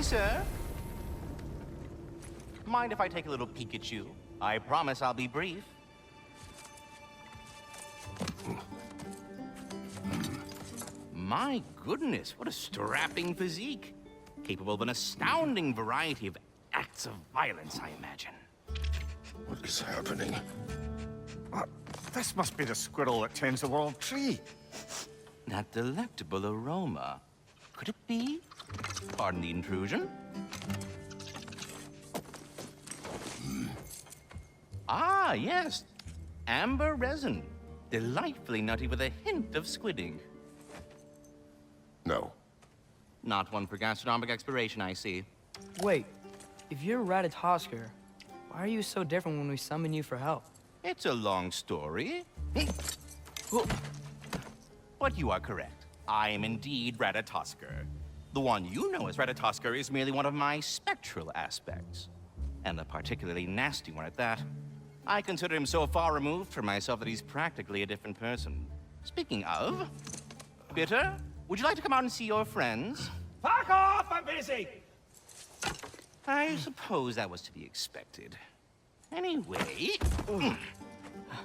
me, sir. Mind if I take a little peek at you? I promise I'll be brief. My goodness, what a strapping physique. Capable of an astounding variety of acts of violence, I imagine. What is happening? This must be the squirrel that tends the world tree. That delectable aroma. Could it be? Pardon the intrusion. Ah, yes. Amber resin. Delightfully nutty with a hint of squidding. No. Not one for gastronomic exploration, I see. Wait, if you're Ratatosker, why are you so different when we summon you for help? It's a long story. But you are correct. I am indeed Ratatosker. The one you know as Ratatosker is merely one of my spectral aspects. And a particularly nasty one at that. I consider him so far removed from myself that he's practically a different person. Speaking of, Bitter, would you like to come out and see your friends? Fuck off! I'm busy! I suppose that was to be expected. Anyway,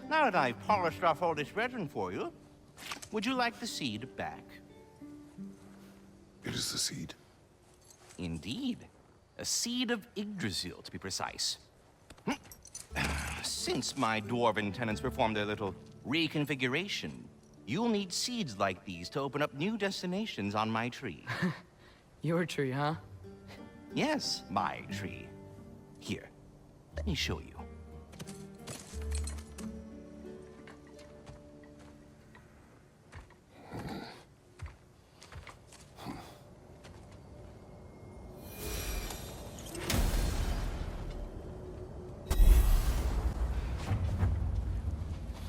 now that I've polished off all this resin for you, would you like the seed back? It is the seed. Indeed. A seed of Yggdrasil, to be precise. Since my dwarven tenants performed their little reconfiguration, you'll need seeds like these to open up new destinations on my tree. Your tree, huh? Yes, my tree. Here, let me show you.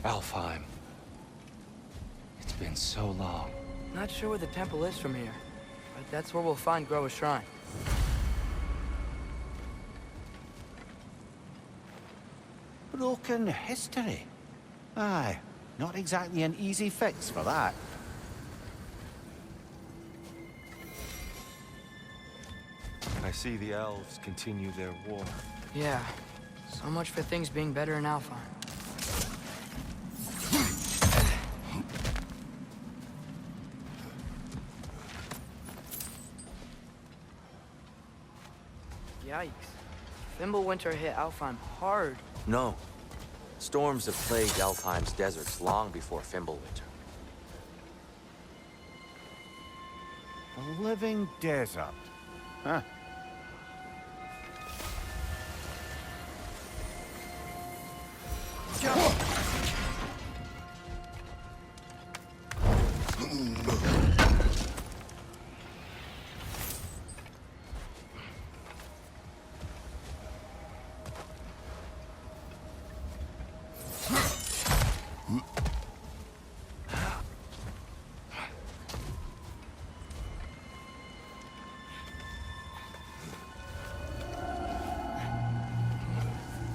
Alfheim. It's been so long. Not sure where the temple is from here, but that's where we'll find Groa's shrine. Broken history. Aye, not exactly an easy fix for that. I see the elves continue their war. Yeah, so much for things being better in Alfheim. Yikes. Fimbulwinter hit Alfheim hard. No. Storms have plagued Alfheim's deserts long before Fimbulwinter. A living desert. Huh.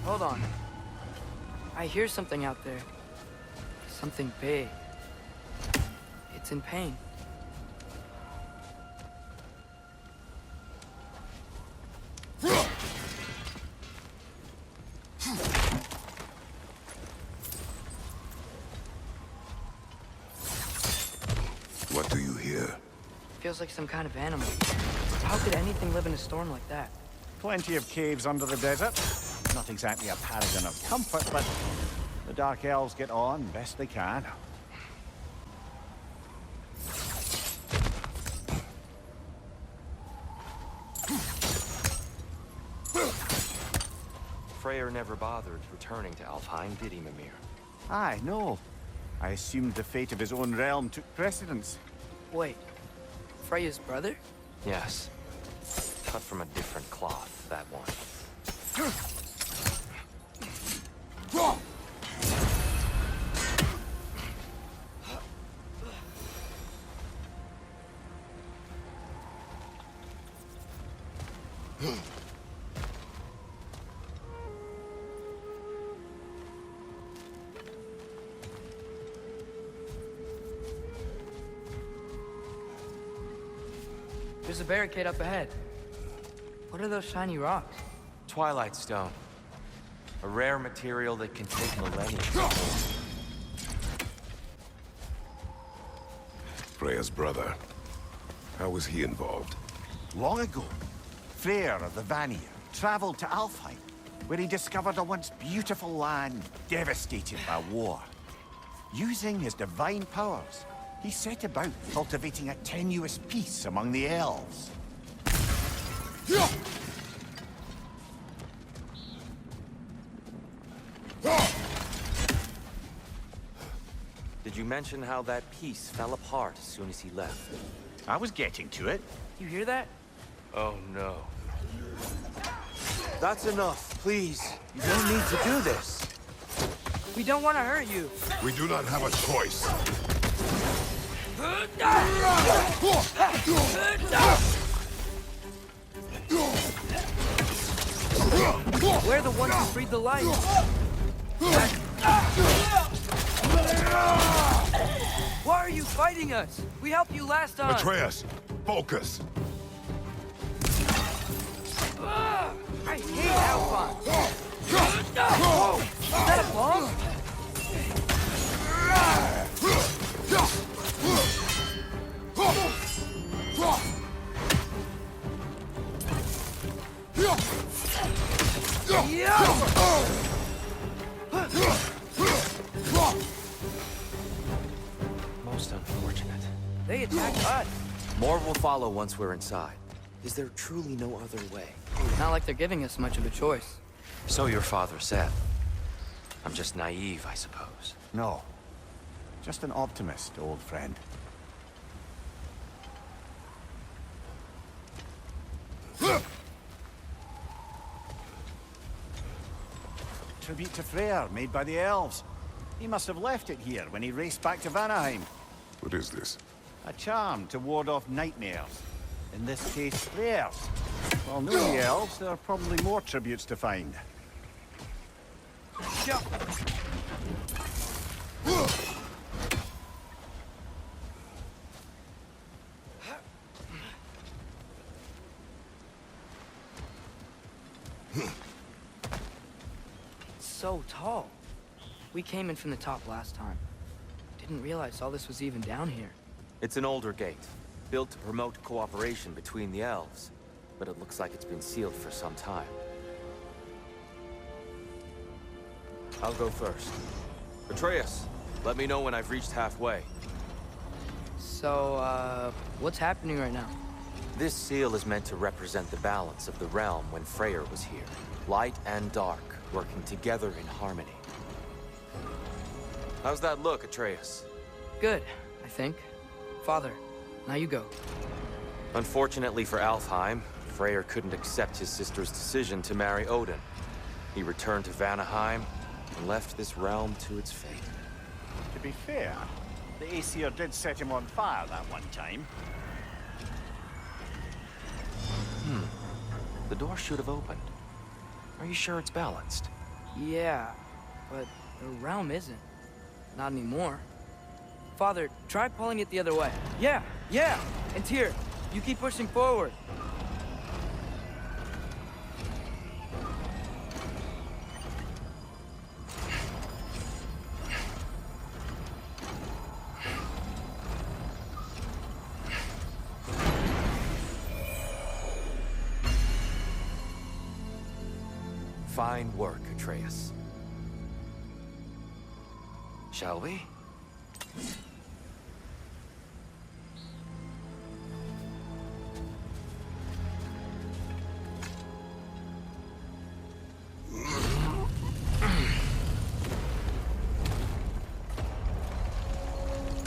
Hold on. I hear something out there. Something big. It's in pain. What do you hear? Feels like some kind of animal. How could anything live in a storm like that? Plenty of caves under the desert. Not exactly a paragon of comfort, but the Dark Elves get on best they can. Freyr never bothered returning to Alfheim, did he, Mimir? Aye, no. I assumed the fate of his own realm took precedence. Wait, Freya's brother? Yes. Cut from a different cloth, that one. There's a barricade up ahead. What are those shiny rocks? Twilight Stone. A rare material that can take millennia. Freya's brother. How was he involved? Long ago, Freyr of the Vanir traveled to Alfheim, where he discovered a once beautiful land devastated by war. Using his divine powers, he set about cultivating a tenuous peace among the elves. Did you mention how that piece fell apart as soon as he left? I was getting to it. You hear that? Oh no. That's enough, please. You don't need to do this. We don't want to hurt you. We do not have a choice. We're the ones who freed the light. Why are you fighting us? We helped you last time. Atreus, focus. I hate Alphon. Whoa! Is that a bomb? Most unfortunate. They attacked us. More will follow once we're inside. Is there truly no other way? Not like they're giving us much of a choice. So your father said. I'm just naive, I suppose. No. Just an optimist, old friend. Tribute to Freyr, made by the elves. He must have left it here when he raced back to Vanaheim. What is this? A charm to ward off nightmares. In this case, Freyr's. Well, knowing the elves, there are probably more tributes to find. So tall. We came in from the top last time. Didn't realize all this was even down here. It's an older gate, built to promote cooperation between the elves. But it looks like it's been sealed for some time. I'll go first. Atreus, let me know when I've reached halfway. So, what's happening right now? This seal is meant to represent the balance of the realm when Freyr was here. Light and dark, working together in harmony. How's that look, Atreus? Good, I think. Father, now you go. Unfortunately for Alfheim, Freyr couldn't accept his sister's decision to marry Odin. He returned to Vanaheim and left this realm to its fate. To be fair, the Aesir did set him on fire that one time. The door should have opened. Are you sure it's balanced? Yeah, but the realm isn't. Not anymore. Father, try pulling it the other way. Yeah! And Tyr, you keep pushing forward. Fine work, Atreus. Shall we?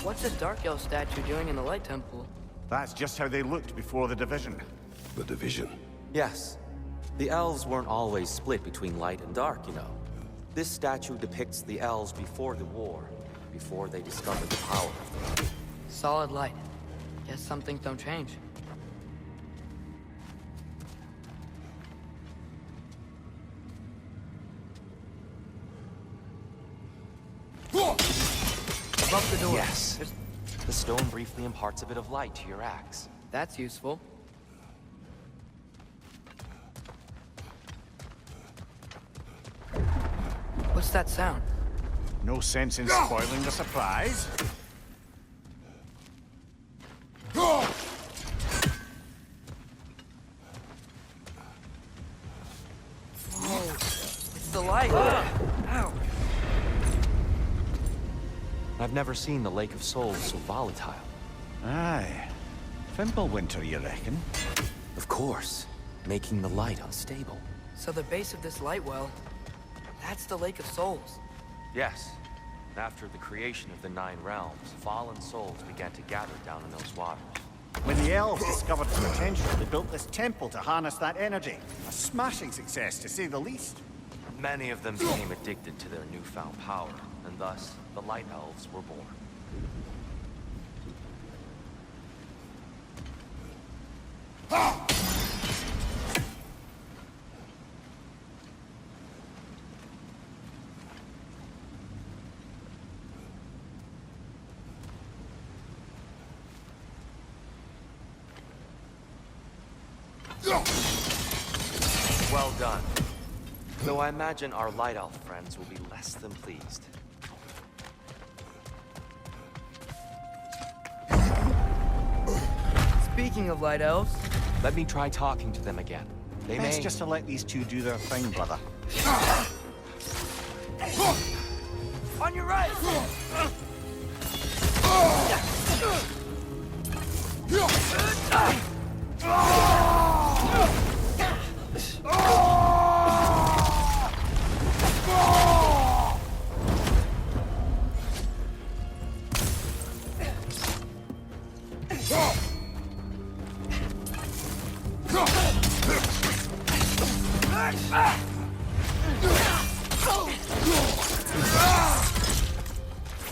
What's a Dark Elf statue doing in the Light Temple? That's just how they looked before the division. The division. Yes. The elves weren't always split between light and dark, you know. This statue depicts the elves before the war, before they discovered the power of the light. Solid light. Guess some things don't change. Above the door. Yes. The stone briefly imparts a bit of light to your axe. That's useful. What's that sound? No sense in spoiling the surprise. It's the light. Ow. I've never seen the Lake of Souls so volatile. Aye. Winter, you reckon? Of course, making the light unstable. So the base of this light well, that's the Lake of Souls. Yes. After the creation of the Nine Realms, fallen souls began to gather down in those waters. When the elves discovered the potential, they built this temple to harness that energy. A smashing success, to say the least. Many of them became addicted to their newfound power, and thus, the Light Elves were born. Well done. Though I imagine our Light Elf friends will be less than pleased. Speaking of light elves, Let me try talking to them again. They Best may... just to let these two do their thing, brother. on your right!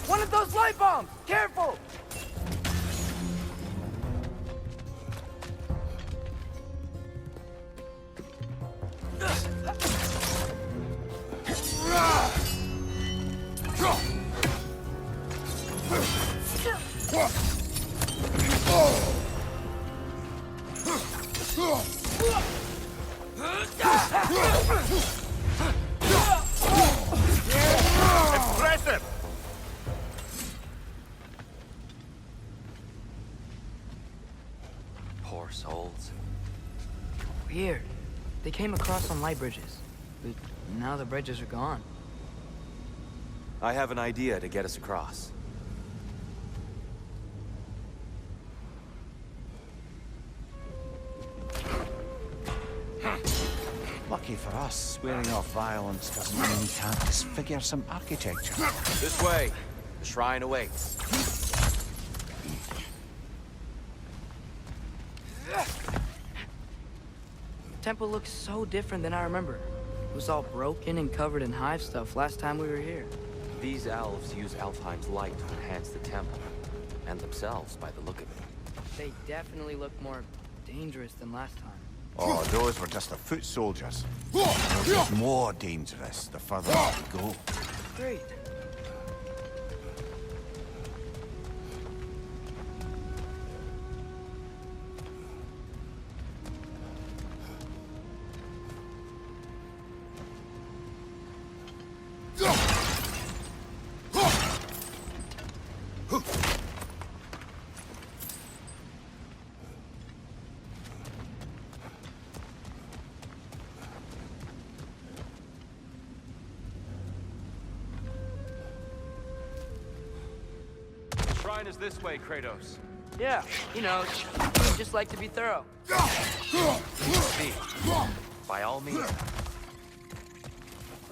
One of those light bombs! Careful! Impressive! Poor souls. Weird. They came across on light bridges, but now the bridges are gone. I have an idea to get us across. Lucky for us, swearing off violence doesn't mean we can't disfigure some architecture. This way. The shrine awaits. The temple looks so different than I remember. It was all broken and covered in hive stuff last time we were here. These elves use Alfheim's light to enhance the temple, and themselves by the look of it. They definitely look more dangerous than last time. Oh, those were just the foot soldiers. They'll get more dangerous the further we go. Great. The shrine is this way, Kratos. Yeah, you know, just like to be thorough. See, by all means.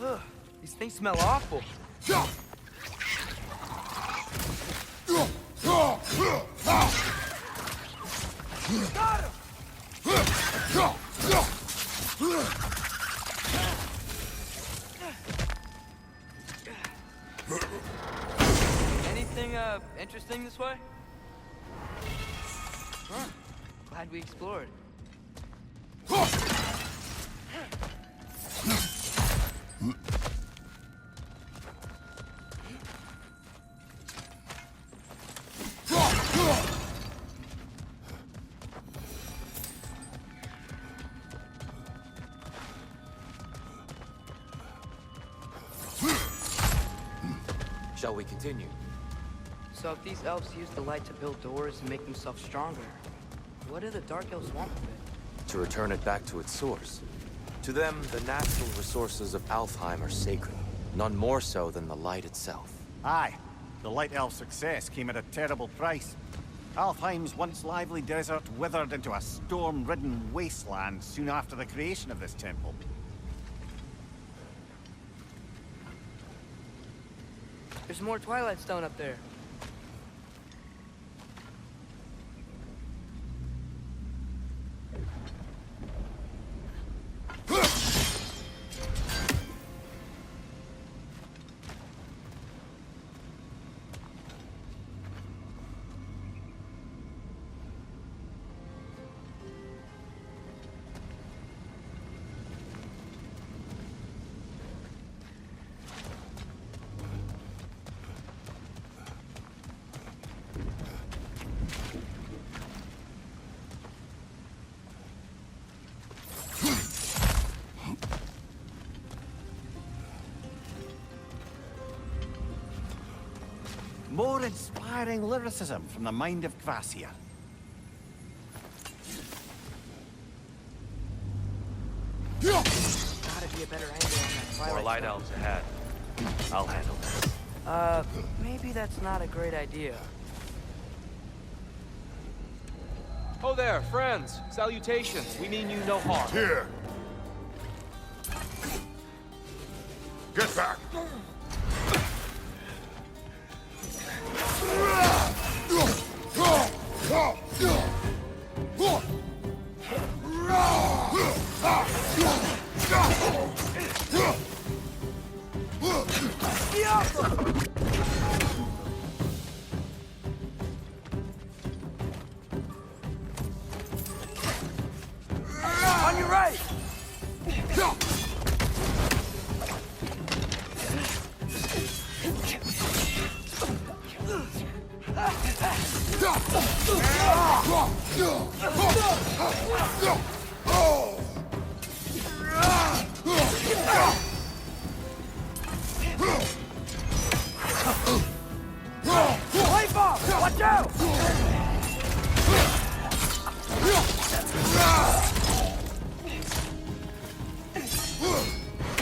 Ugh, these things smell awful. Got him! Anything, interesting this way? Huh. Glad we explored. Shall we continue? So if these elves use the light to build doors and make themselves stronger, what do the Dark Elves want with it? To return it back to its source. To them, the natural resources of Alfheim are sacred. None more so than the light itself. Aye, the Light Elf success came at a terrible price. Alfheim's once lively desert withered into a storm-ridden wasteland soon after the creation of this temple. There's more Twilight Stone up there. More inspiring lyricism from the mind of Gracia. Gotta be a better angle on that Twilight More light Stone. elves ahead. I'll handle this. Maybe that's not a great idea. Oh there, friends. Salutations. We mean you no harm. Here! Get back! On your right! Light bomb! Watch out!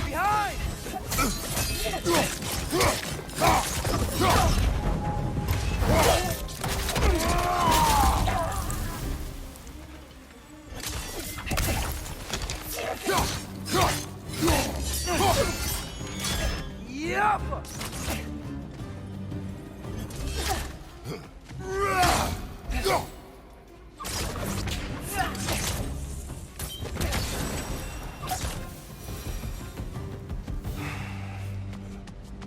Behind! Yup!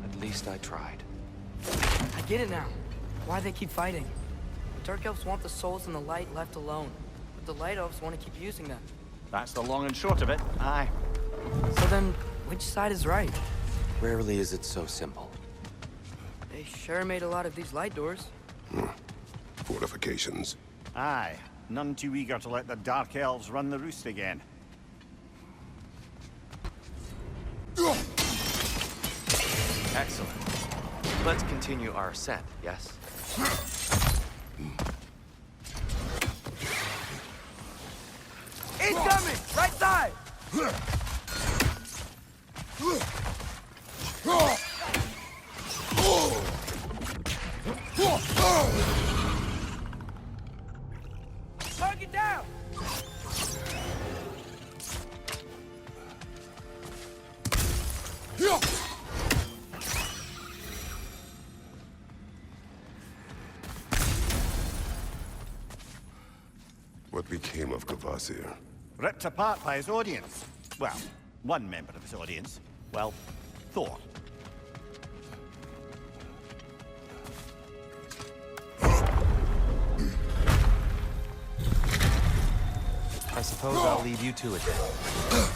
At least I tried. I get it now. Why they keep fighting. The Dark Elves want the souls and the light left alone. But the Light Elves want to keep using them. That's the long and short of it. Aye. So then, which side is right? Rarely is it so simple. They sure made a lot of these light doors. Fortifications. Aye. None too eager to let the Dark Elves run the roost again. Excellent. Let's continue our ascent, yes? Incoming! Right side! Target down! What became of Kvasir? Ripped apart by his audience. Well, one member of his audience. Well, Thor. I suppose I'll leave you to it then.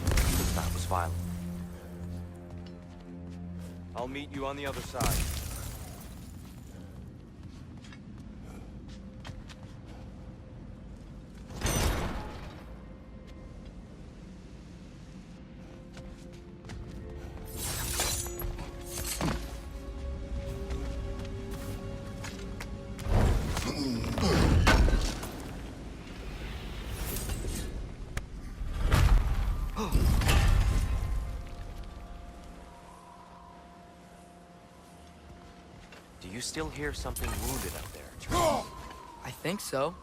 because that was violent. I'll meet you on the other side. Do you still hear something wounded out there, Atreus? I think so.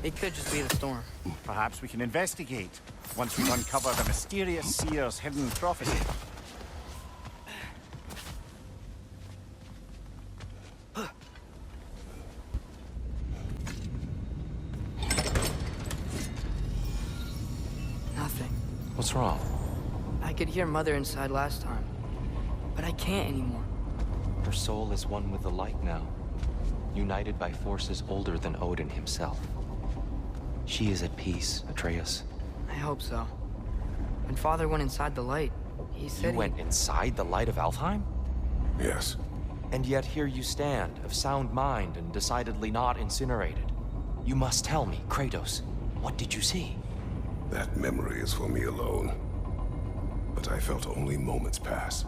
It could just be the storm. Perhaps we can investigate, once we've uncovered the mysterious seer's hidden prophecy. Nothing. What's wrong? I could hear Mother inside last time, but I can't anymore. Her soul is one with the light now, united by forces older than Odin himself. She is at peace, Atreus. I hope so. When Father went inside the light, he said You went inside the light of Alfheim? Yes. And yet here you stand, of sound mind and decidedly not incinerated. You must tell me, Kratos, what did you see? That memory is for me alone. But I felt only moments pass.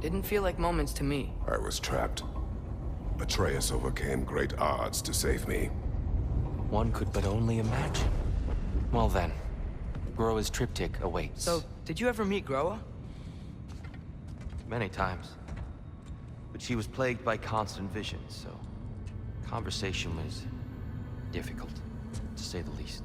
Didn't feel like moments to me. I was trapped. Atreus overcame great odds to save me. One could but only imagine. Well then, Groa's triptych awaits. So, did you ever meet Groa? Many times. But she was plagued by constant visions, so conversation was difficult, to say the least.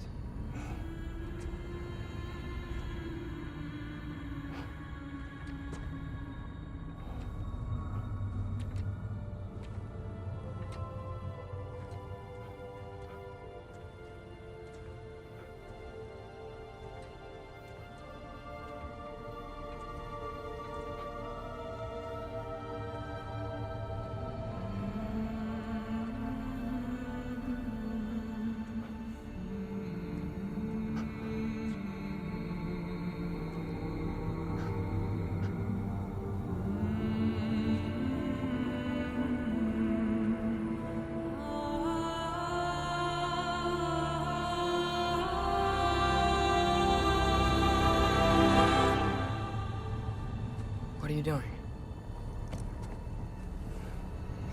What are you doing?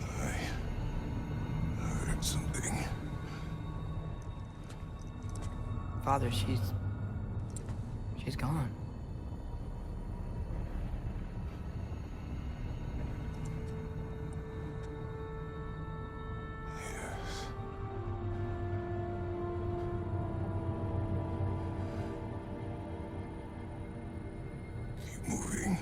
I heard something. Father, she's gone. Yes. Keep moving.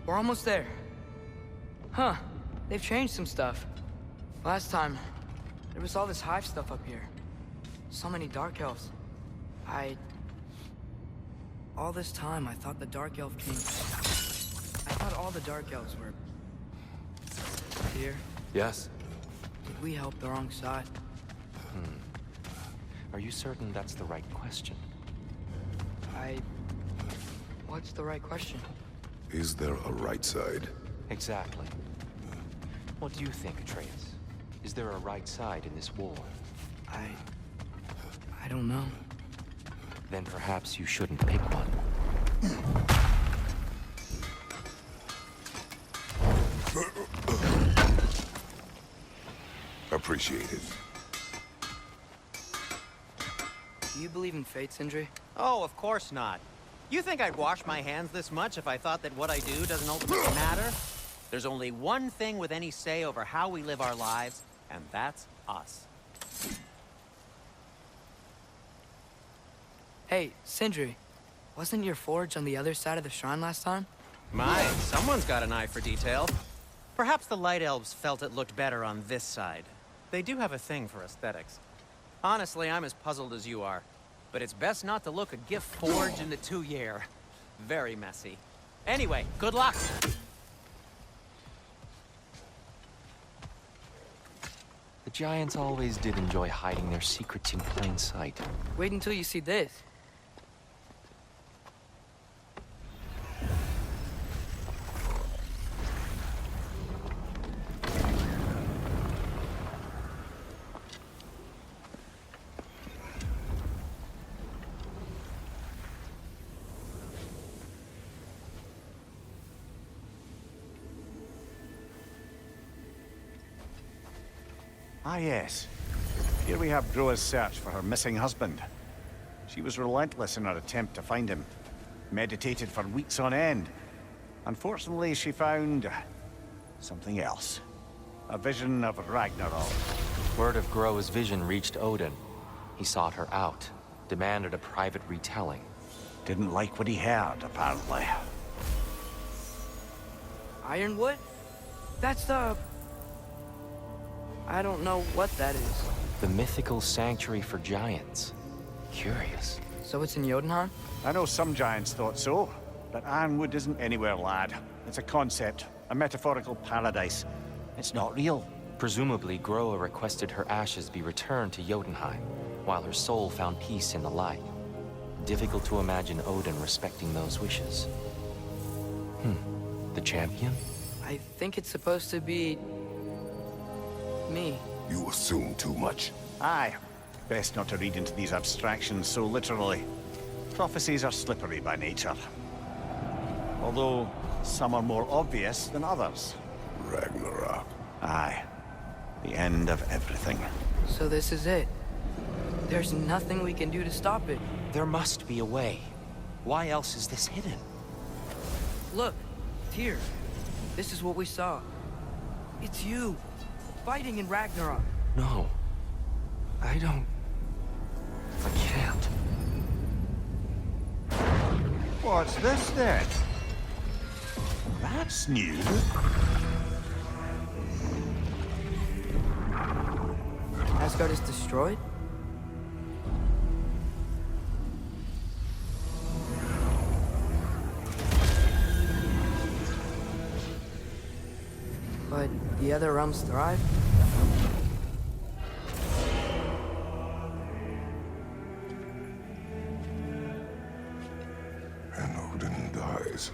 We're almost there. Huh. They've changed some stuff. Last time, there was all this hive stuff up here. So many Dark Elves. All this time, I thought the Dark Elf King... I thought all the Dark Elves were... here. Yes? Did we help the wrong side? Are you certain that's the right question? What's the right question? Is there a right side? Exactly. What do you think, Atreus? Is there a right side in this war? I don't know. Then perhaps you shouldn't pick one. Appreciate it. Do you believe in fate, Sindri? Oh, of course not. You think I'd wash my hands this much if I thought that what I do doesn't ultimately matter? There's only one thing with any say over how we live our lives, and that's us. Hey, Sindri. Wasn't your forge on the other side of the shrine last time? My, someone's got an eye for detail. Perhaps the Light Elves felt it looked better on this side. They do have a thing for aesthetics. Honestly, I'm as puzzled as you are. But it's best not to look a gift forged in the 2 year. Very messy. Anyway, good luck! The Giants always did enjoy hiding their secrets in plain sight. Wait until you see this. Ah, yes. Here we have Groa's search for her missing husband. She was relentless in her attempt to find him. Meditated for weeks on end. Unfortunately, she found... something else. A vision of Ragnarok. Word of Groa's vision reached Odin. He sought her out, demanded a private retelling. Didn't like what he heard, apparently. Ironwood? That's the... I don't know what that is. The mythical sanctuary for giants. Curious. So it's in Jotunheim? I know some giants thought so, but Ironwood isn't anywhere, lad. It's a concept, a metaphorical paradise. It's not real. Presumably, Groa requested her ashes be returned to Jotunheim, while her soul found peace in the light. Difficult to imagine Odin respecting those wishes. The champion? I think it's supposed to be... me. You assume too much. Aye. Best not to read into these abstractions so literally. Prophecies are slippery by nature. Although, some are more obvious than others. Ragnarok. Aye. The end of everything. So this is it. There's nothing we can do to stop it. There must be a way. Why else is this hidden? Look, Tyr. This is what we saw. It's you, fighting in Ragnarok. No. I don't... I can't. What's this then? That's new. Asgard is destroyed? But the other realms thrive? And Odin dies.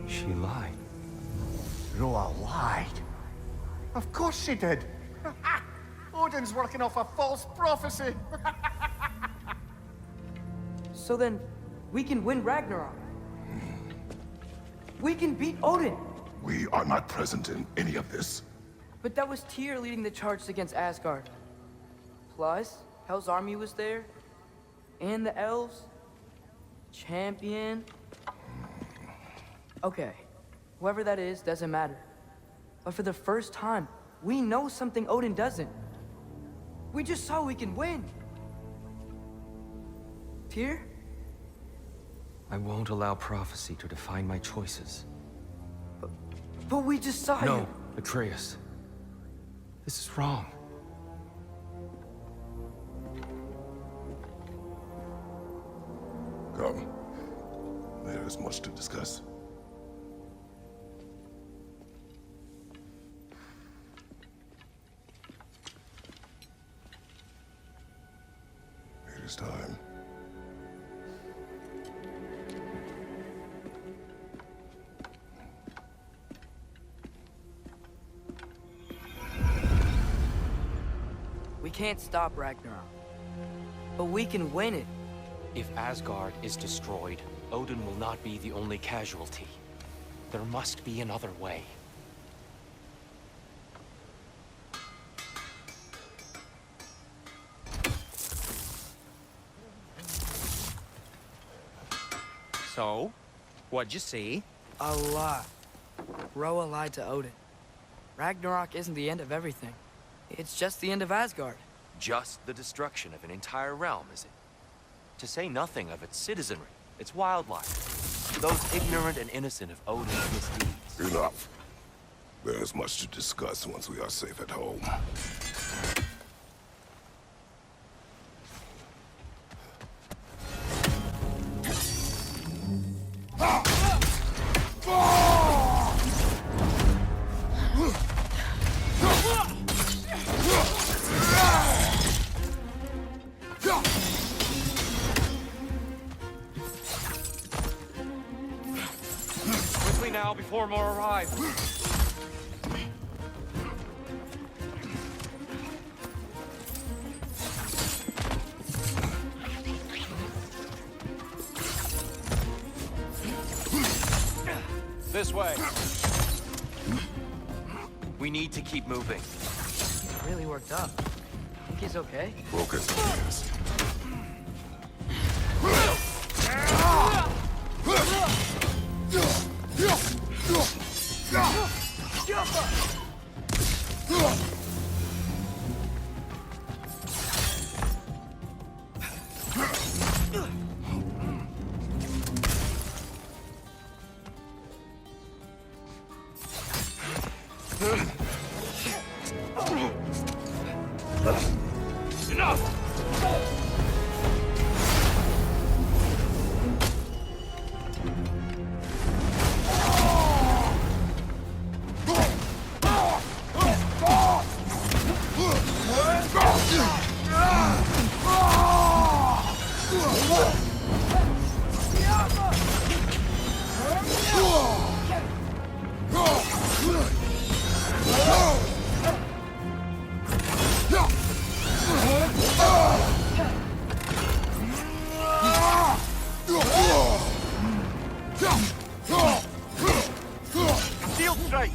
She lied. Groa lied. Of course she did. Odin's working off a false prophecy. So then, we can win Ragnarok. We can beat Odin. We are not present in any of this. But that was Tyr leading the charge against Asgard. Plus, Hell's army was there. And the elves. Champion. Okay, whoever that is doesn't matter. But for the first time, we know something Odin doesn't. We just saw we can win. Tyr? I won't allow prophecy to define my choices. But we just saw No, you. Atreus. This is wrong. Come. There is much to discuss. It is time. We can't stop Ragnarok. But we can win it. If Asgard is destroyed, Odin will not be the only casualty. There must be another way. So, what'd you see? A lot. Roa lied to Odin. Ragnarok isn't the end of everything. It's just the end of Asgard. Just the destruction of an entire realm, is it? To say nothing of its citizenry, its wildlife, those ignorant and innocent of Odin's misdeeds. Enough. There is much to discuss once we are safe at home. Quickly now, before more arrive. This way. We need to keep moving. Really worked up. Think he's okay? Focus, yes. Steel strike!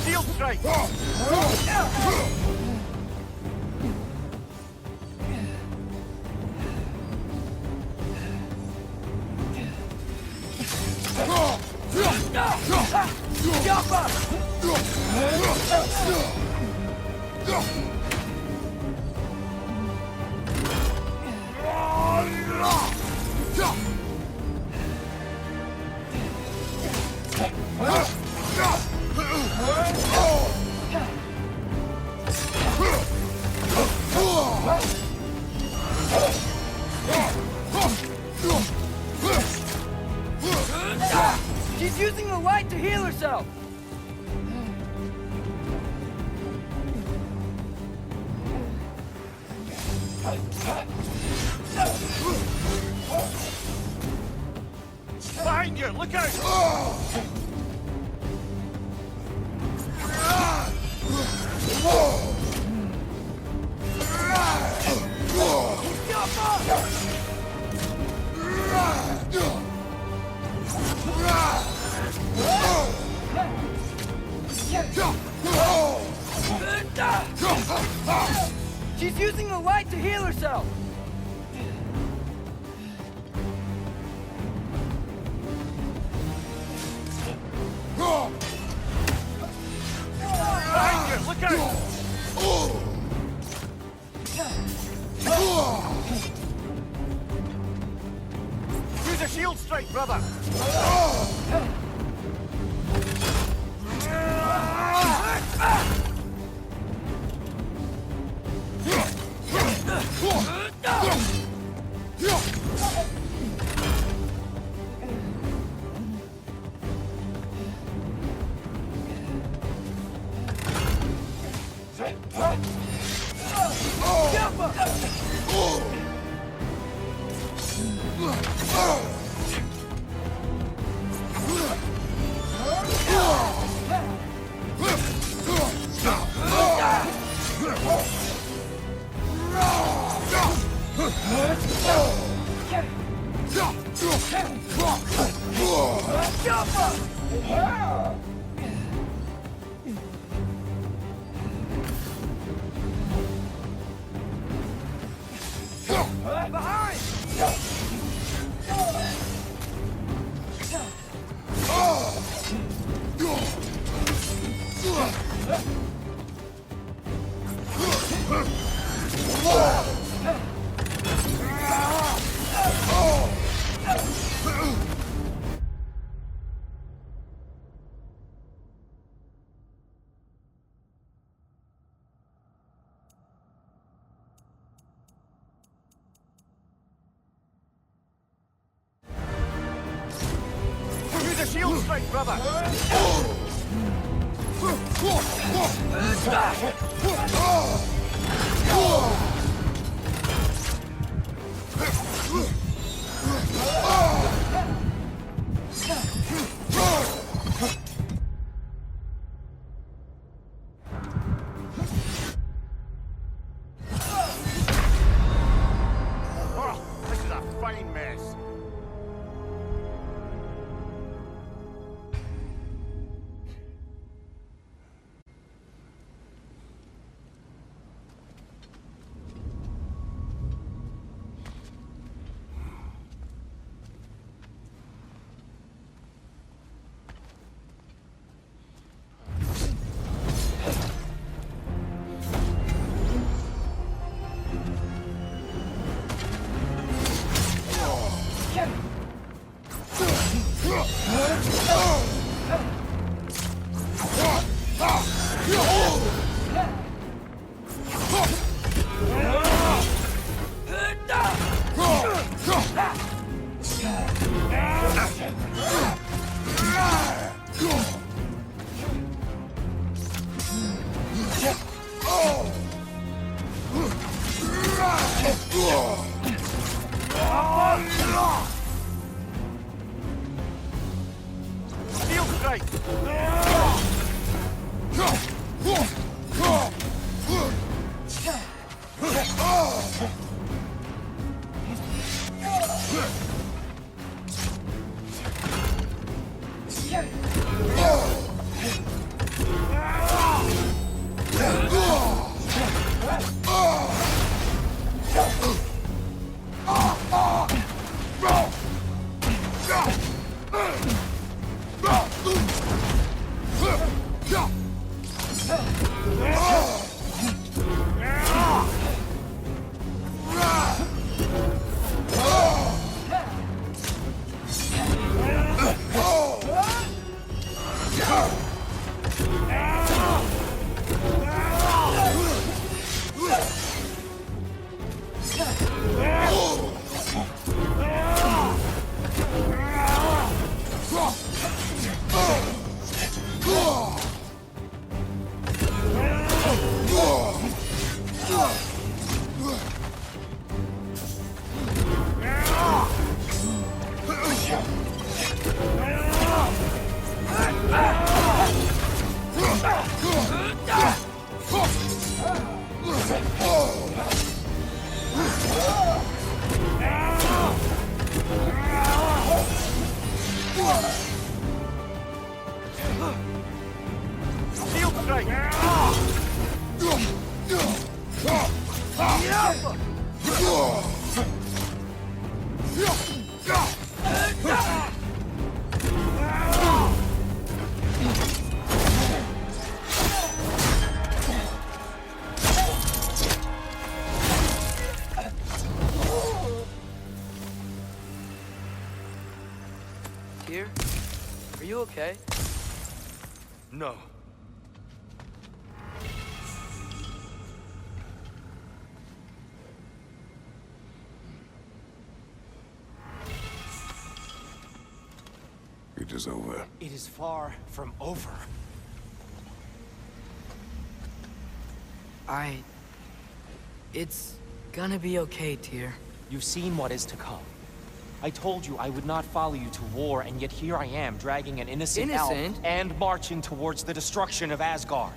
Steel strike! She's using the light to heal herself! Behind you! Look out! She's using the light to heal herself! Behind you! Look out! Use a shield strike, brother! Use a shield strike, brother! Oh, this is a fine mess. Shield strike! Shield strike! Tyr? Are you okay? No. It is over. It is far from over. It's gonna be okay, Tyr. You've seen what is to come. I told you I would not follow you to war, and yet here I am, dragging an innocent elf Innocent? and marching towards the destruction of Asgard.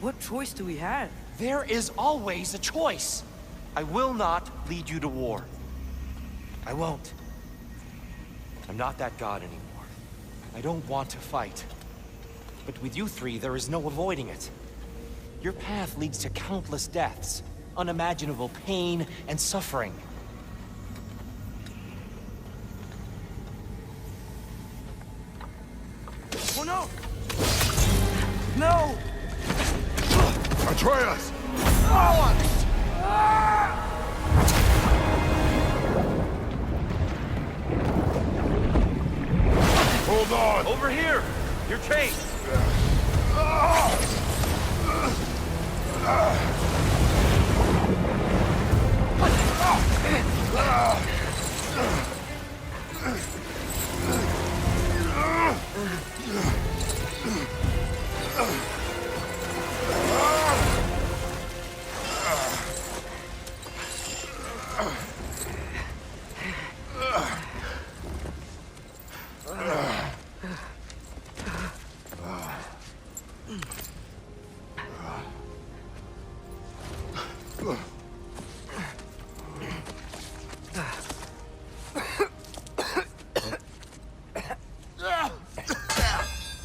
What choice do we have? There is always a choice. I will not lead you to war. I won't. I'm not that god anymore. I don't want to fight. But with you three, there is no avoiding it. Your path leads to countless deaths, unimaginable pain and suffering. Oh no! No! Atreus! Hold on! Over here! You're chased!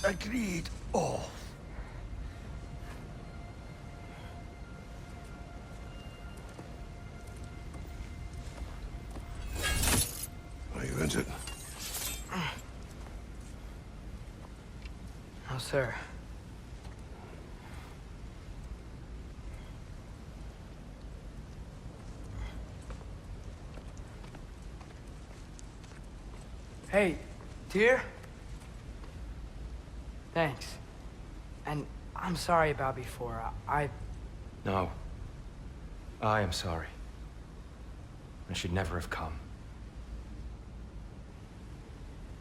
Agreed. Oh. Are you injured? No, sir. Hey, Tyr? Thanks. And I'm sorry about before. No. I am sorry. I should never have come.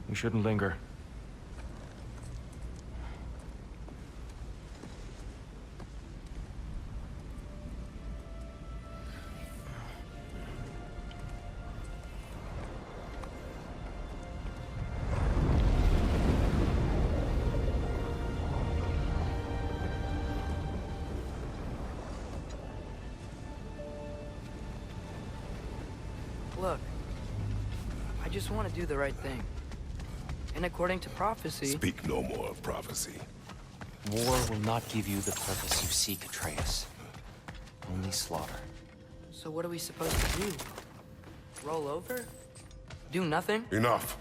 We shouldn't linger. Look, I just want to do the right thing. And according to prophecy... Speak no more of prophecy. War will not give you the purpose you seek, Atreus. Only slaughter. So what are we supposed to do? Roll over? Do nothing? Enough.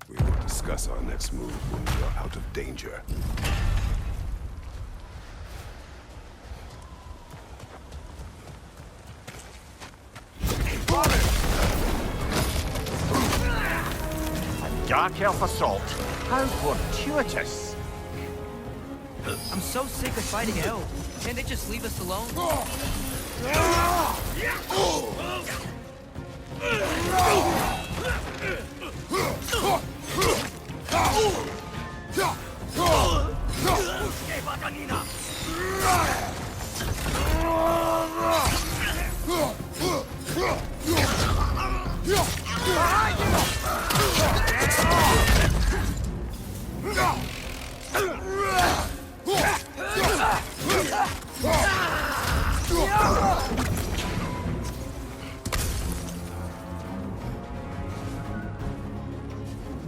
We will discuss our next move when we are out of danger. Dark elf assault. How fortuitous. I'm so sick of fighting elves. Can't they just leave us alone?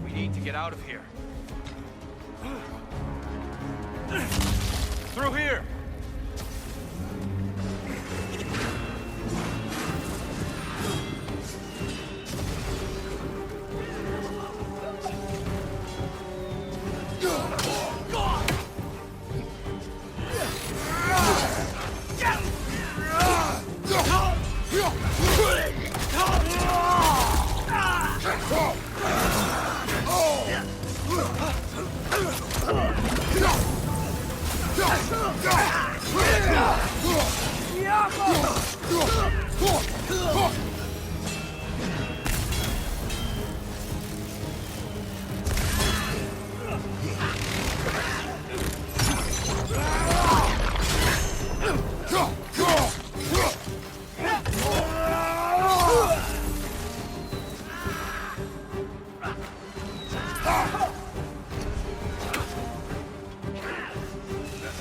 We need to get out of here. Through here!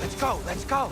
Let's go, let's go!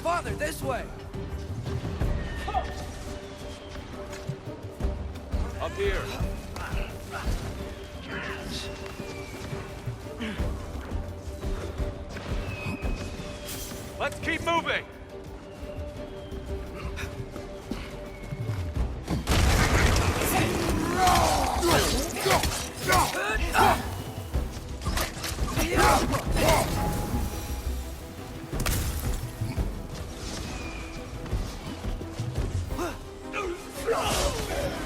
Father, this way! Up here. Let's keep moving!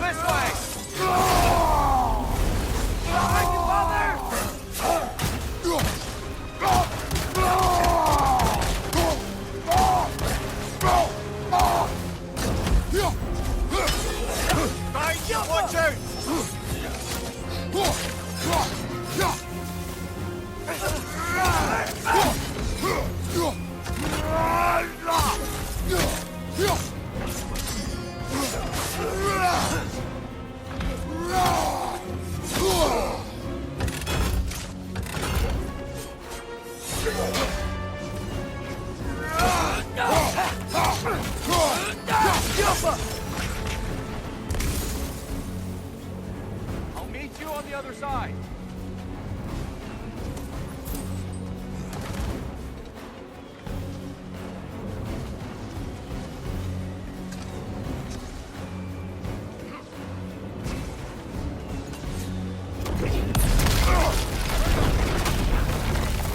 This way! Thank you, Father! Watch out! I'll meet you on the other side.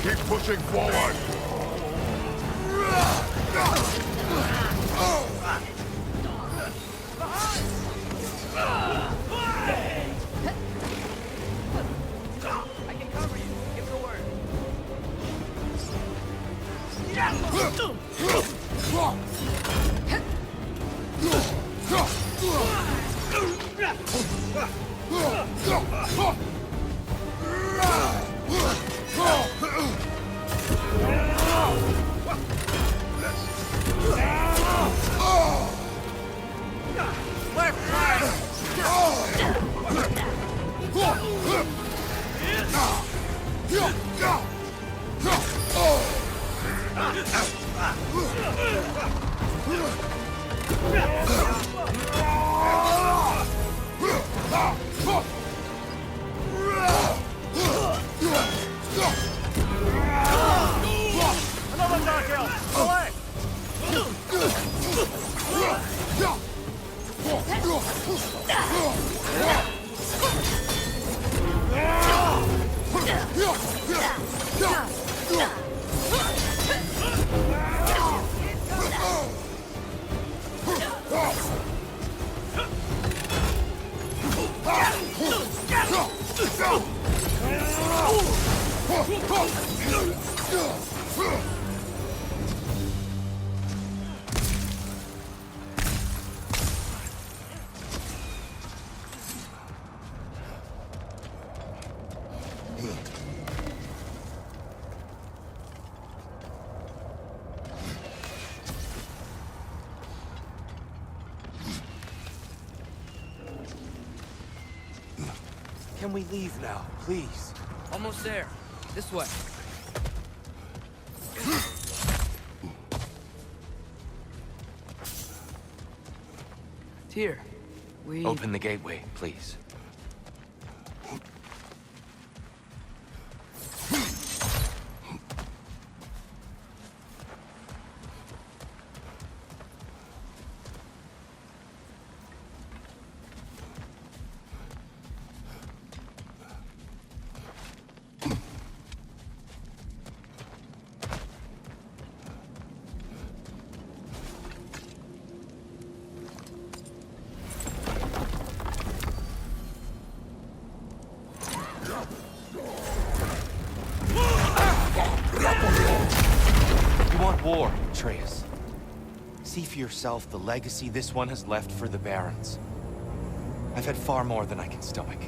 Keep pushing forward! I can cover you. Give the word. Another knockout! Away! Can we leave now, please? Almost there. This way. Here. We... Open the gateway, please. Atreus. See for yourself the legacy this one has left for the Barons. I've had far more than I can stomach.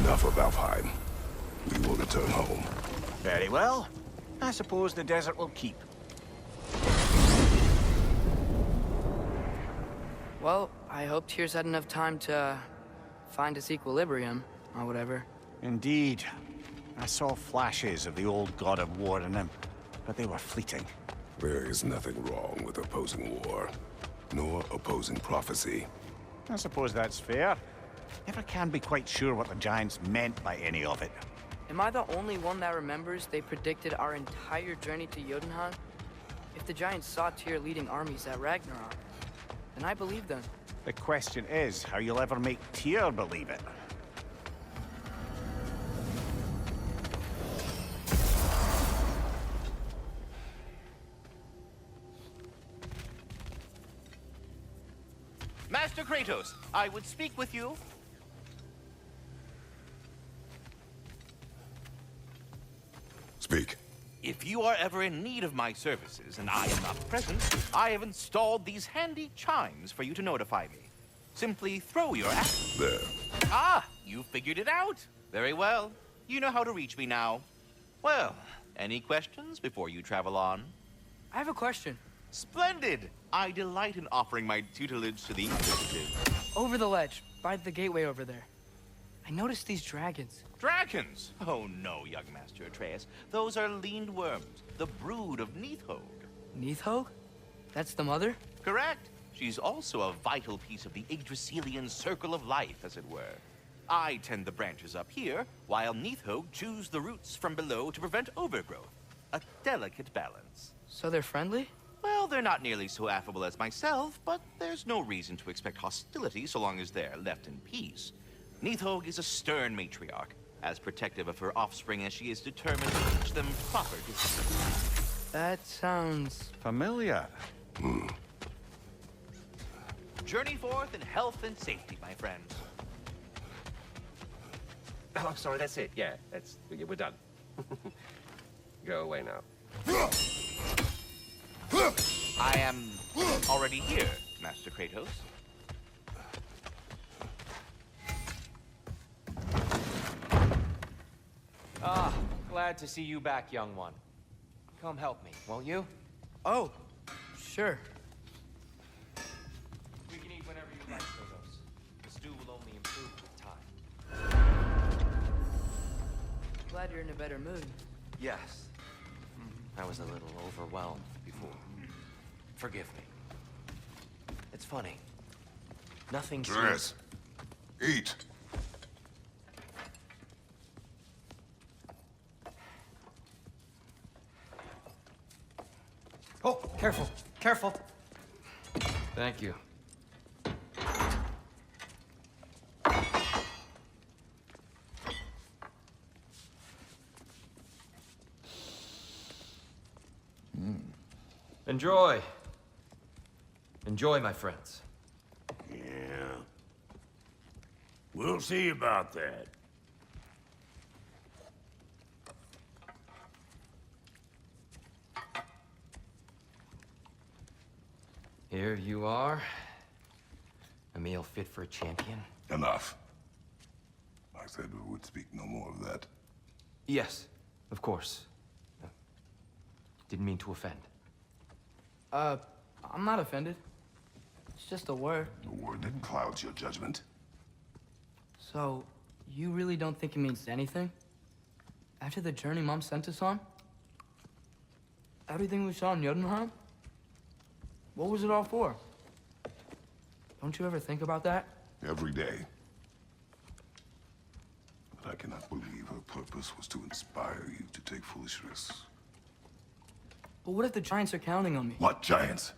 Enough of Alfheim. We will return home. Very well. I suppose the desert will keep. Well, I hope Tyr's had enough time to find his equilibrium, or whatever. Indeed. I saw flashes of the old god of war in him, but they were fleeting. There is nothing wrong with opposing war, nor opposing prophecy. I suppose that's fair. Never can be quite sure what the Giants meant by any of it. Am I the only one that remembers they predicted our entire journey to Jotunheim? If the Giants saw Tyr leading armies at Ragnarok, then I believe them. The question is how you'll ever make Tyr believe it. Master Kratos, I would speak with you. Speak. If you are ever in need of my services and I am not present, I have installed these handy chimes for you to notify me. Simply throw your axe. There. Ah, you figured it out. Very well. You know how to reach me now. Well, any questions before you travel on? I have a question. Splendid! I delight in offering my tutelage to the inquisitive. Over the ledge, by the gateway over there. I noticed these dragons. Dragons? Oh no, young Master Atreus. Those are leaned worms, the brood of Nidhogg. Nidhogg? That's the mother? Correct. She's also a vital piece of the Yggdrasilian circle of life, as it were. I tend the branches up here, while Nidhogg chews the roots from below to prevent overgrowth. A delicate balance. So they're friendly? Well, they're not nearly so affable as myself, but there's no reason to expect hostility so long as they're left in peace. Nidhogg is a stern matriarch, as protective of her offspring as she is determined to teach them proper discipline. That sounds... Familiar. Journey forth in health and safety, my friends. Oh, I'm sorry, that's it. Yeah, we're done. Go away now. I am already here, Master Kratos. Ah, glad to see you back, young one. Come help me, won't you? Oh, sure. We can eat whenever you like, Kratos. The stew will only improve with time. Glad you're in a better mood. Yes. I was a little overwhelmed before. Forgive me. It's funny. Nothing Dress. Eat. Oh, careful, careful. Thank you. Enjoy. Enjoy, my friends. Yeah. We'll see about that. Here you are. A meal fit for a champion. Enough. I said we would speak no more of that. Yes, of course. Didn't mean to offend. I'm not offended. It's just a word. The word that clouds your judgment. So, you really don't think it means anything? After the journey Mom sent us on? Everything we saw in Jotunheim? What was it all for? Don't you ever think about that? Every day. But I cannot believe her purpose was to inspire you to take foolish risks. But what if the Giants are counting on me? What giants?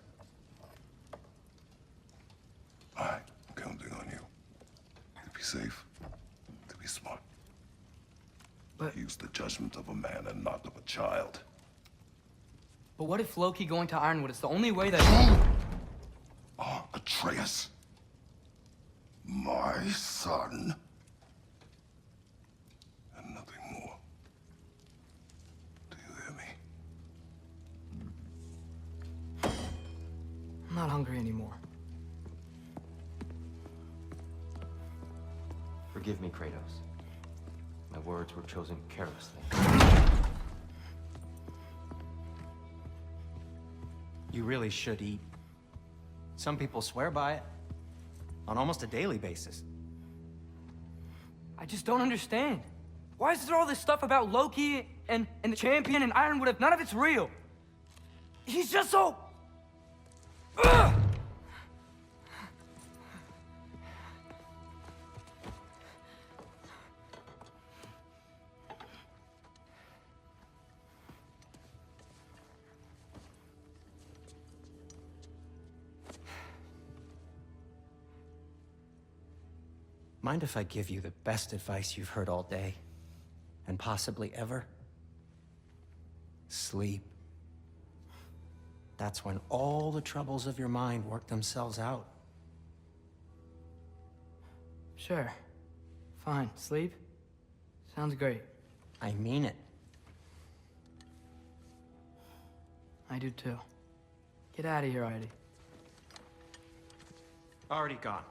I'm counting on you. To be safe, to be smart. But- Use the judgment of a man and not of a child. But what if Loki going to Ironwood is the only way that... Oh, Atreus. My son. And nothing more. Do you hear me? I'm not hungry anymore. Forgive me, Kratos. My words were chosen carelessly. You really should eat. Some people swear by it. On almost a daily basis. I just don't understand. Why is there all this stuff about Loki and the champion and Ironwood if none of it's real? He's just so... Ugh! Mind if I give you the best advice you've heard all day? And possibly ever? Sleep. That's when all the troubles of your mind work themselves out. Sure. Fine. Sleep? Sounds great. I mean it. I do too. Get out of here already. Already gone.